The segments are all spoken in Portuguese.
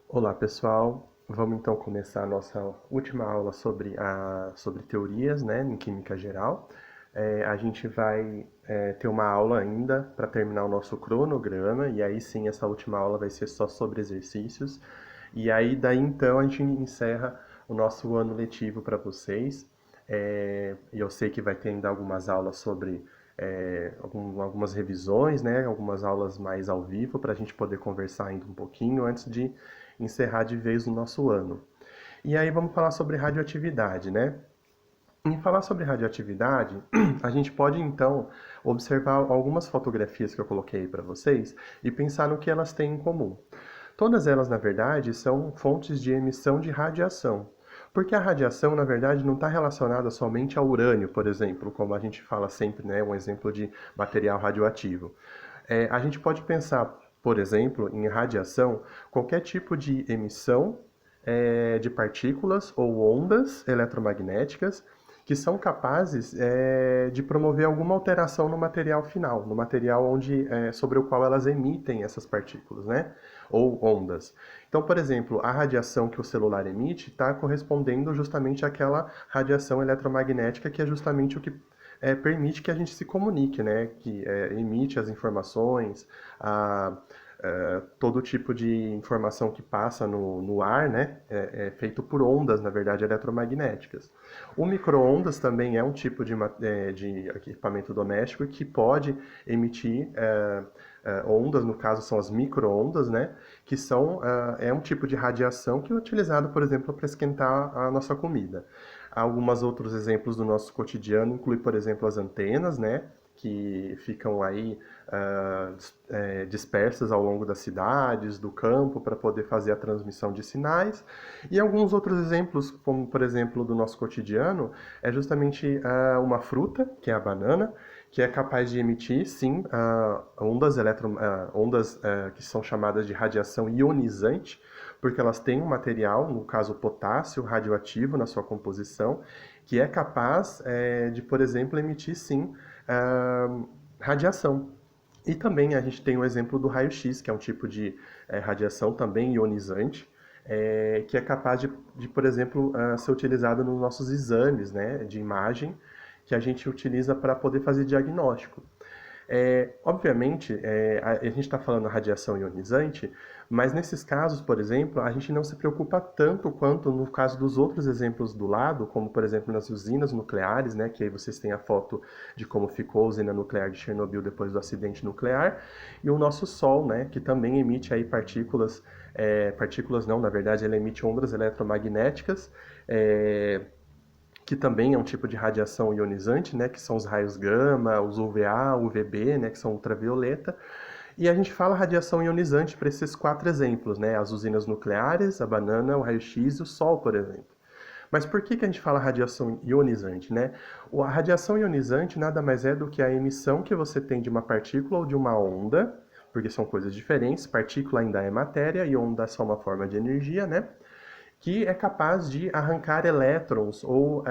Olá, pessoal. Vamos então começar a nossa última aula sobre teorias, né, em química geral. A gente vai ter uma aula ainda para terminar o nosso cronograma, e aí sim essa última aula vai ser só sobre exercícios. E aí daí então a gente encerra o nosso ano letivo para vocês. E eu sei que vai ter ainda algumas aulas sobre algumas revisões, né, algumas aulas mais ao vivo para a gente poder conversar ainda um pouquinho antes de encerrar de vez o nosso ano. E aí vamos falar sobre radioatividade, né? Em falar sobre radioatividade, a gente pode então observar algumas fotografias que eu coloquei para vocês e pensar no que elas têm em comum. Todas elas, na verdade, são fontes de emissão de radiação. Porque a radiação, na verdade, não está relacionada somente ao urânio, por exemplo, como a gente fala sempre, né? Um exemplo de material radioativo. A gente pode pensar, por exemplo, em radiação, qualquer tipo de emissão de partículas ou ondas eletromagnéticas que são capazes de promover alguma alteração no material final, no material sobre o qual elas emitem essas partículas, né? Ou ondas. Então, por exemplo, a radiação que o celular emite está correspondendo justamente àquela radiação eletromagnética que é justamente o que permite que a gente se comunique, né? Que emite as informações, a, todo tipo de informação que passa no ar, né? É feito por ondas, na verdade, eletromagnéticas. O micro-ondas também é um tipo de equipamento doméstico que pode emitir ondas, no caso são as micro-ondas, né? Que é um tipo de radiação que é utilizado, por exemplo, para esquentar a nossa comida. Alguns outros exemplos do nosso cotidiano incluem, por exemplo, as antenas, né? Que ficam aí dispersas ao longo das cidades, do campo, para poder fazer a transmissão de sinais. E alguns outros exemplos, como por exemplo do nosso cotidiano, é justamente uma fruta, que é a banana, que é capaz de emitir, sim, ondas que são chamadas de radiação ionizante, porque elas têm um material, no caso potássio radioativo na sua composição, que é capaz de, por exemplo, emitir, sim, radiação. E também a gente tem o exemplo do raio-x, que é um tipo de radiação também ionizante, que é capaz por exemplo, ser utilizado nos nossos exames, né, de imagem, que a gente utiliza para poder fazer diagnóstico. Obviamente, a gente está falando radiação ionizante, mas nesses casos, por exemplo, a gente não se preocupa tanto quanto no caso dos outros exemplos do lado, como por exemplo nas usinas nucleares, né, que aí vocês têm a foto de como ficou a usina nuclear de Chernobyl depois do acidente nuclear, e o nosso Sol, né, que também emite aí partículas não, na verdade ele emite ondas eletromagnéticas, que também é um tipo de radiação ionizante, né, que são os raios gama, os UVA, UVB, né, que são ultravioleta. E a gente fala radiação ionizante para esses quatro exemplos, né, as usinas nucleares, a banana, o raio-x e o sol, por exemplo. Mas por que a gente fala radiação ionizante, né? A radiação ionizante nada mais é do que a emissão que você tem de uma partícula ou de uma onda, porque são coisas diferentes. Partícula ainda é matéria e onda é só uma forma de energia, né? Que é capaz de arrancar elétrons ou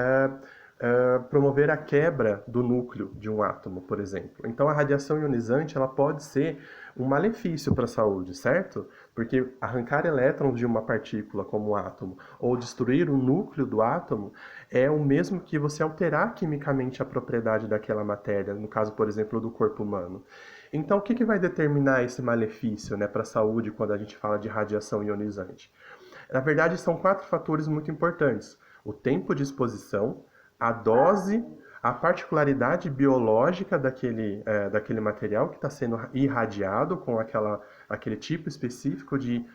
promover a quebra do núcleo de um átomo, por exemplo. Então, a radiação ionizante ela pode ser um malefício para a saúde, certo? Porque arrancar elétrons de uma partícula como o átomo ou destruir o núcleo do átomo é o mesmo que você alterar quimicamente a propriedade daquela matéria, no caso, por exemplo, do corpo humano. Então, o que vai determinar esse malefício, né, para a saúde quando a gente fala de radiação ionizante? Na verdade, são quatro fatores muito importantes: o tempo de exposição, a dose, a particularidade biológica daquele material que está sendo irradiado com aquele tipo específico de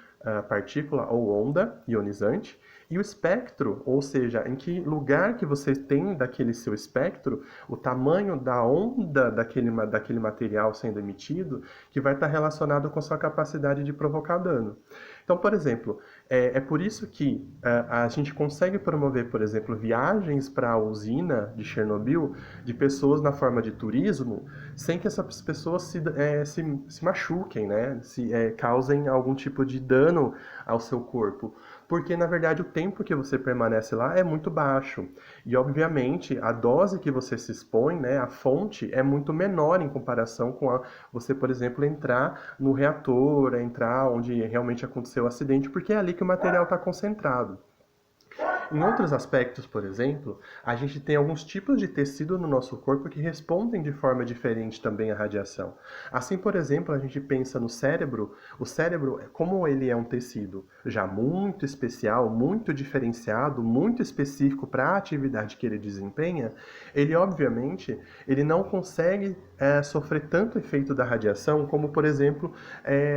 partícula ou onda ionizante, e o espectro, ou seja, em que lugar que você tem daquele seu espectro, o tamanho da onda daquele material sendo emitido, que vai estar relacionado com sua capacidade de provocar dano. Então, por exemplo, é por isso que a gente consegue promover, por exemplo, viagens para a usina de Chernobyl de pessoas na forma de turismo, sem que essas pessoas se machuquem, né? Se causem algum tipo de dano ao seu corpo. porque na verdade o tempo que você permanece lá é muito baixo. E obviamente a dose que você se expõe, né, a fonte é muito menor em comparação com você, por exemplo, entrar no reator, entrar onde realmente aconteceu o acidente, porque é ali que o material está concentrado. Em outros aspectos, por exemplo, a gente tem alguns tipos de tecido no nosso corpo que respondem de forma diferente também à radiação. Assim, por exemplo, a gente pensa no cérebro. O cérebro, como ele é um tecido já muito especial, muito diferenciado, muito específico para a atividade que ele desempenha, ele obviamente ele não consegue sofrer tanto efeito da radiação como, por exemplo,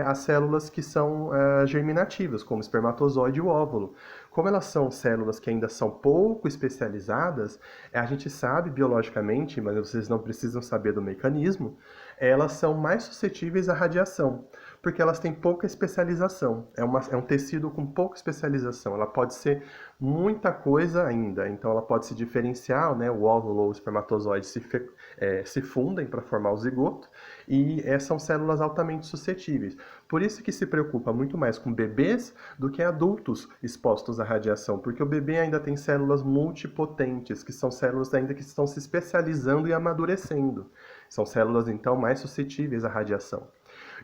as células que são germinativas, como o espermatozoide e o óvulo. Como elas são células que ainda são pouco especializadas, a gente sabe biologicamente, mas vocês não precisam saber do mecanismo, elas são mais suscetíveis à radiação, porque elas têm pouca especialização. É um tecido com pouca especialização. Ela pode ser muita coisa ainda, então ela pode se diferenciar, né? O óvulo ou o espermatozoide se fundem para formar o zigoto, e são células altamente suscetíveis. Por isso que se preocupa muito mais com bebês do que adultos expostos à radiação, porque o bebê ainda tem células multipotentes, que são células ainda que estão se especializando e amadurecendo. São células, então, mais suscetíveis à radiação.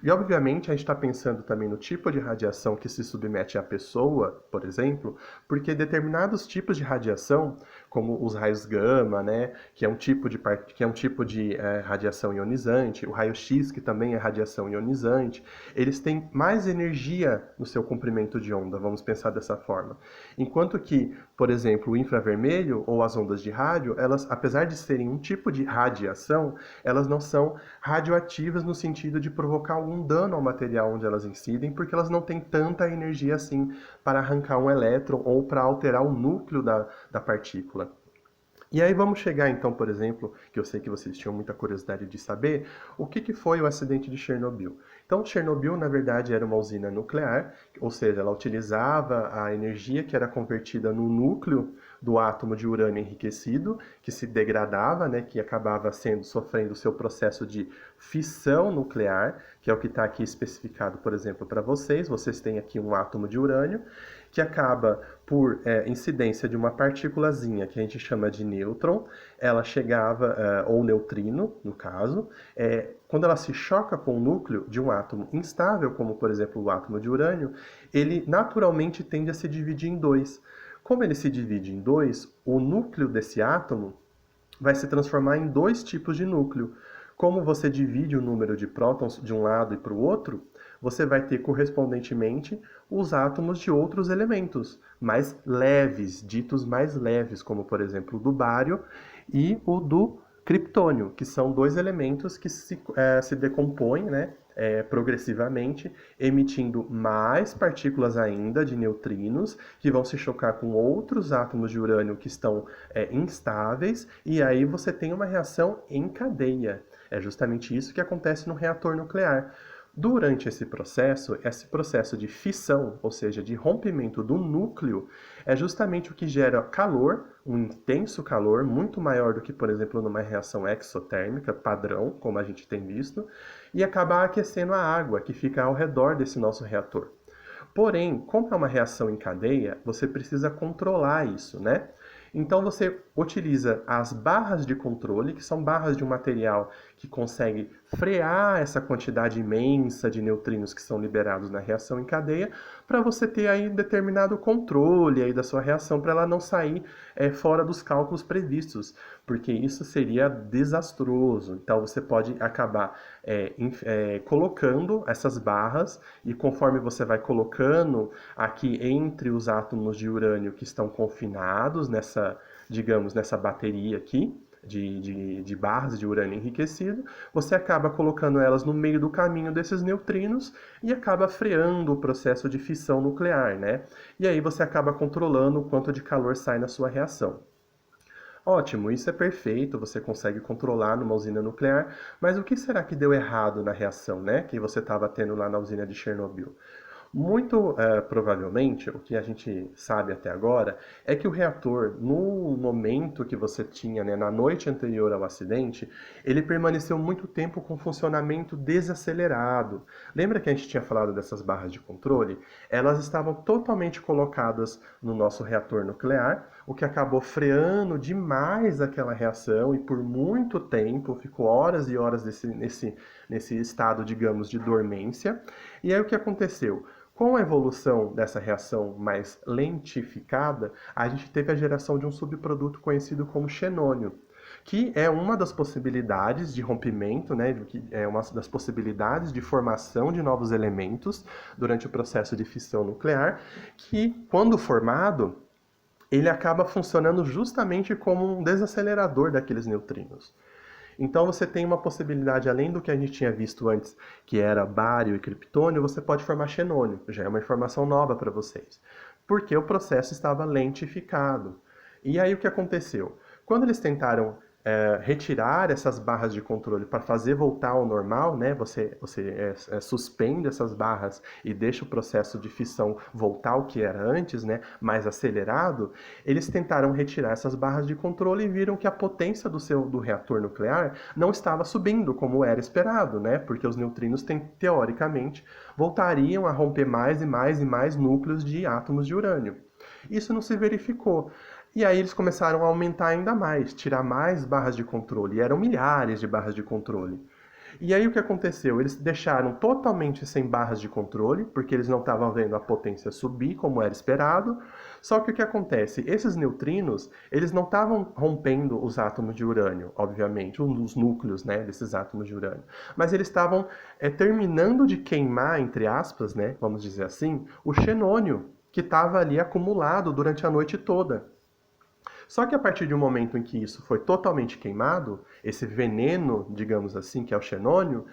E, obviamente, a gente está pensando também no tipo de radiação que se submete à pessoa, por exemplo, porque determinados tipos de radiação, como os raios gama, né, que é um tipo de radiação ionizante, o raio-x, que também é radiação ionizante, eles têm mais energia no seu comprimento de onda, vamos pensar dessa forma. Enquanto que, por exemplo, o infravermelho ou as ondas de rádio, elas, apesar de serem um tipo de radiação, elas não são radioativas no sentido de provocar algum dano ao material onde elas incidem, porque elas não têm tanta energia assim para arrancar um elétron ou para alterar o núcleo da partícula. E aí vamos chegar então, por exemplo, que eu sei que vocês tinham muita curiosidade de saber, o que foi o acidente de Chernobyl. Então, Chernobyl, na verdade, era uma usina nuclear, ou seja, ela utilizava a energia que era convertida no núcleo do átomo de urânio enriquecido, que se degradava, né, que acabava sofrendo o seu processo de fissão nuclear, que é o que está aqui especificado, por exemplo, para vocês. Vocês têm aqui um átomo de urânio, que acaba por incidência de uma partículazinha que a gente chama de nêutron, ela chegava, ou neutrino, no caso, quando ela se choca com o núcleo de um átomo instável, como por exemplo o átomo de urânio, ele naturalmente tende a se dividir em dois. Como ele se divide em dois, o núcleo desse átomo vai se transformar em dois tipos de núcleo. Como você divide o número de prótons de um lado e para o outro, você vai ter correspondentemente os átomos de outros elementos mais leves, ditos mais leves, como por exemplo o do bário e o do criptônio, que são dois elementos que se decompõem, né, progressivamente, emitindo mais partículas ainda de neutrinos, que vão se chocar com outros átomos de urânio que estão instáveis, e aí você tem uma reação em cadeia. É justamente isso que acontece no reator nuclear. Durante esse processo de fissão, ou seja, de rompimento do núcleo, é justamente o que gera calor, um intenso calor, muito maior do que, por exemplo, numa reação exotérmica padrão, como a gente tem visto, e acaba aquecendo a água que fica ao redor desse nosso reator. Porém, como é uma reação em cadeia, você precisa controlar isso, né? Então você utiliza as barras de controle, que são barras de um material que consegue frear essa quantidade imensa de neutrinos que são liberados na reação em cadeia, para você ter aí determinado controle aí da sua reação, para ela não sair fora dos cálculos previstos, porque isso seria desastroso. Então você pode acabar colocando essas barras, e conforme você vai colocando aqui entre os átomos de urânio que estão confinados nessa bateria aqui, de barras de urânio enriquecido, você acaba colocando elas no meio do caminho desses neutrinos e acaba freando o processo de fissão nuclear, né? E aí você acaba controlando o quanto de calor sai na sua reação. Ótimo, isso é perfeito, você consegue controlar numa usina nuclear, mas o que será que deu errado na reação, né, que você estava tendo lá na usina de Chernobyl? Muito provavelmente, o que a gente sabe até agora, é que o reator, no momento que você tinha, né, na noite anterior ao acidente, ele permaneceu muito tempo com funcionamento desacelerado. Lembra que a gente tinha falado dessas barras de controle? Elas estavam totalmente colocadas no nosso reator nuclear, o que acabou freando demais aquela reação e por muito tempo, ficou horas e horas nesse estado, digamos, de dormência. E aí o que aconteceu? Com a evolução dessa reação mais lentificada, a gente teve a geração de um subproduto conhecido como xenônio, que é uma das possibilidades de rompimento, né, que é uma das possibilidades de formação de novos elementos durante o processo de fissão nuclear, que, quando formado, ele acaba funcionando justamente como um desacelerador daqueles neutrinos. Então você tem uma possibilidade, além do que a gente tinha visto antes, que era bário e criptônio, você pode formar xenônio. Já é uma informação nova para vocês. Porque o processo estava lentificado. E aí o que aconteceu? Quando eles tentaram retirar essas barras de controle para fazer voltar ao normal, né? Você suspende essas barras e deixa o processo de fissão voltar ao que era antes, né? Mais acelerado. Eles tentaram retirar essas barras de controle e viram que a potência do reator nuclear não estava subindo como era esperado, né? Porque os neutrinos teoricamente voltariam a romper mais e mais e mais núcleos de átomos de urânio. Isso não se verificou. E aí eles começaram a aumentar ainda mais, tirar mais barras de controle. E eram milhares de barras de controle. E aí o que aconteceu? Eles deixaram totalmente sem barras de controle, porque eles não estavam vendo a potência subir como era esperado. Só que o que acontece? Esses neutrinos, eles não estavam rompendo os átomos de urânio, obviamente, os núcleos, né, desses átomos de urânio. Mas eles estavam terminando de queimar, entre aspas, né, vamos dizer assim, o xenônio que estava ali acumulado durante a noite toda. Só que a partir de um momento em que isso foi totalmente queimado, esse veneno, digamos assim, que é o xenônio,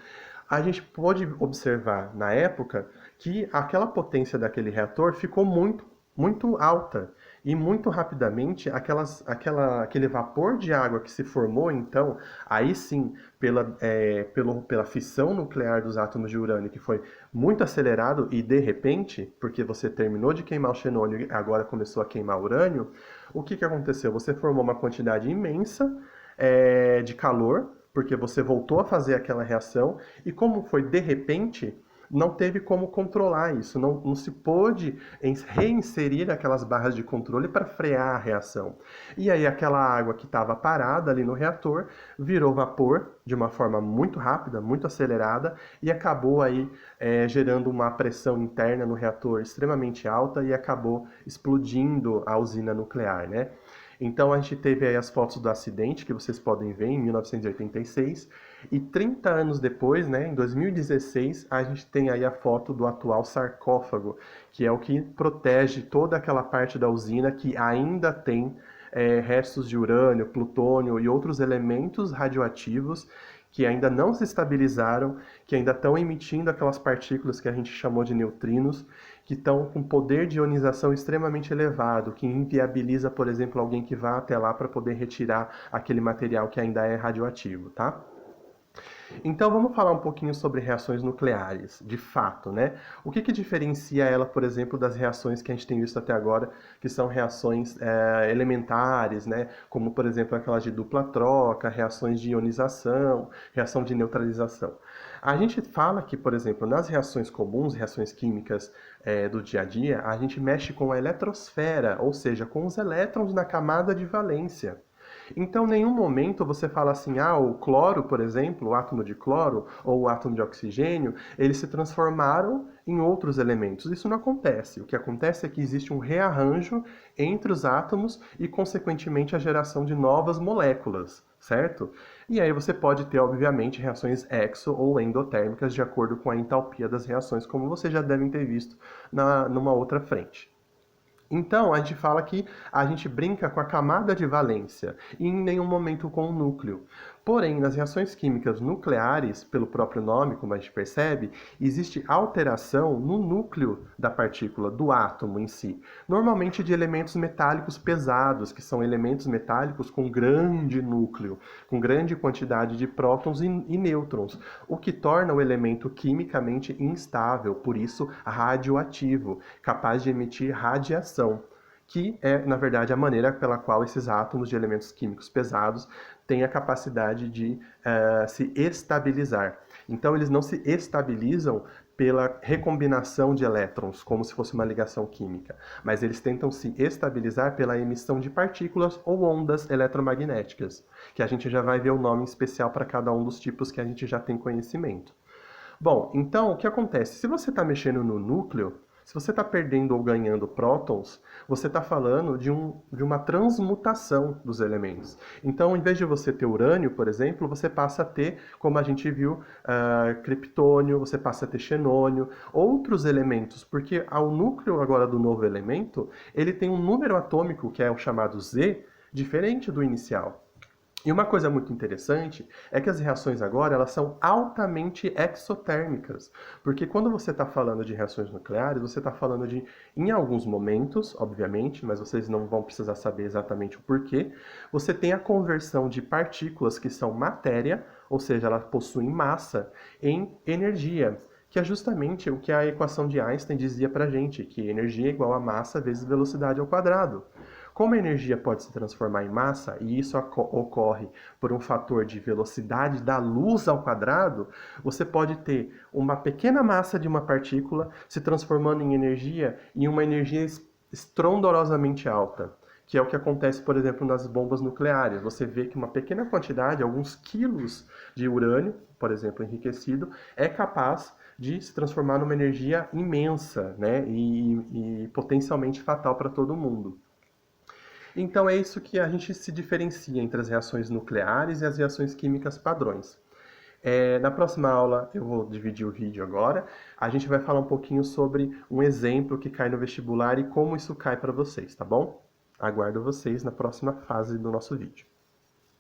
a gente pôde observar na época que aquela potência daquele reator ficou muito alta. E muito rapidamente, aquele vapor de água que se formou, então, aí sim, pela fissão nuclear dos átomos de urânio, que foi muito acelerado e de repente, porque você terminou de queimar o xenônio e agora começou a queimar urânio, o que aconteceu? Você formou uma quantidade imensa de calor, porque você voltou a fazer aquela reação, e como foi de repente, não teve como controlar isso, não se pôde reinserir aquelas barras de controle para frear a reação. E aí aquela água que estava parada ali no reator virou vapor de uma forma muito rápida, muito acelerada, e acabou aí gerando uma pressão interna no reator extremamente alta e acabou explodindo a usina nuclear, né? Então a gente teve aí as fotos do acidente que vocês podem ver em 1986 e 30 anos depois, né, em 2016, a gente tem aí a foto do atual sarcófago, que é o que protege toda aquela parte da usina que ainda tem restos de urânio, plutônio e outros elementos radioativos que ainda não se estabilizaram, que ainda estão emitindo aquelas partículas que a gente chamou de neutrinos, que estão com poder de ionização extremamente elevado, que inviabiliza, por exemplo, alguém que vá até lá para poder retirar aquele material que ainda é radioativo, tá? Então vamos falar um pouquinho sobre reações nucleares, de fato, né? O que diferencia ela, por exemplo, das reações que a gente tem visto até agora, que são reações elementares, né? Como, por exemplo, aquelas de dupla troca, reações de ionização, reação de neutralização. A gente fala que, por exemplo, nas reações comuns, reações químicas do dia a dia, a gente mexe com a eletrosfera, ou seja, com os elétrons na camada de valência. Então, em nenhum momento você fala assim, o cloro, por exemplo, o átomo de cloro ou o átomo de oxigênio, eles se transformaram em outros elementos. Isso não acontece. O que acontece é que existe um rearranjo entre os átomos e, consequentemente, a geração de novas moléculas, certo? E aí você pode ter, obviamente, reações exo ou endotérmicas de acordo com a entalpia das reações, como vocês já devem ter visto numa outra frente. Então, a gente fala que a gente brinca com a camada de valência e em nenhum momento com o núcleo. Porém, nas reações químicas nucleares, pelo próprio nome, como a gente percebe, existe alteração no núcleo da partícula, do átomo em si. Normalmente de elementos metálicos pesados, que são elementos metálicos com grande núcleo, com grande quantidade de prótons e nêutrons, o que torna o elemento quimicamente instável, por isso radioativo, capaz de emitir radiação, que é, na verdade, a maneira pela qual esses átomos de elementos químicos pesados têm a capacidade de se estabilizar. Então, eles não se estabilizam pela recombinação de elétrons, como se fosse uma ligação química, mas eles tentam se estabilizar pela emissão de partículas ou ondas eletromagnéticas, que a gente já vai ver o nome especial para cada um dos tipos que a gente já tem conhecimento. Bom, então o que acontece? Se você está mexendo no núcleo, se você está perdendo ou ganhando prótons, você está falando de uma transmutação dos elementos. Então, em vez de você ter urânio, por exemplo, você passa a ter, como a gente viu, criptônio, você passa a ter xenônio, outros elementos, porque ao núcleo agora do novo elemento, ele tem um número atômico, que é o chamado Z, diferente do inicial. E uma coisa muito interessante é que as reações agora elas são altamente exotérmicas, porque quando você está falando de reações nucleares, você está falando de, em alguns momentos, obviamente, mas vocês não vão precisar saber exatamente o porquê, você tem a conversão de partículas que são matéria, ou seja, elas possuem massa, em energia, que é justamente o que a equação de Einstein dizia para a gente, que energia é igual a massa vezes velocidade ao quadrado. Como a energia pode se transformar em massa, e isso ocorre por um fator de velocidade da luz ao quadrado, você pode ter uma pequena massa de uma partícula se transformando em energia e uma energia estrondorosamente alta, que é o que acontece, por exemplo, nas bombas nucleares. Você vê que uma pequena quantidade, alguns quilos de urânio, por exemplo, enriquecido, é capaz de se transformar numa energia imensa, né, e potencialmente fatal para todo mundo. Então é isso que a gente se diferencia entre as reações nucleares e as reações químicas padrões. Na próxima aula, eu vou dividir o vídeo agora, a gente vai falar um pouquinho sobre um exemplo que cai no vestibular e como isso cai para vocês, tá bom? Aguardo vocês na próxima fase do nosso vídeo.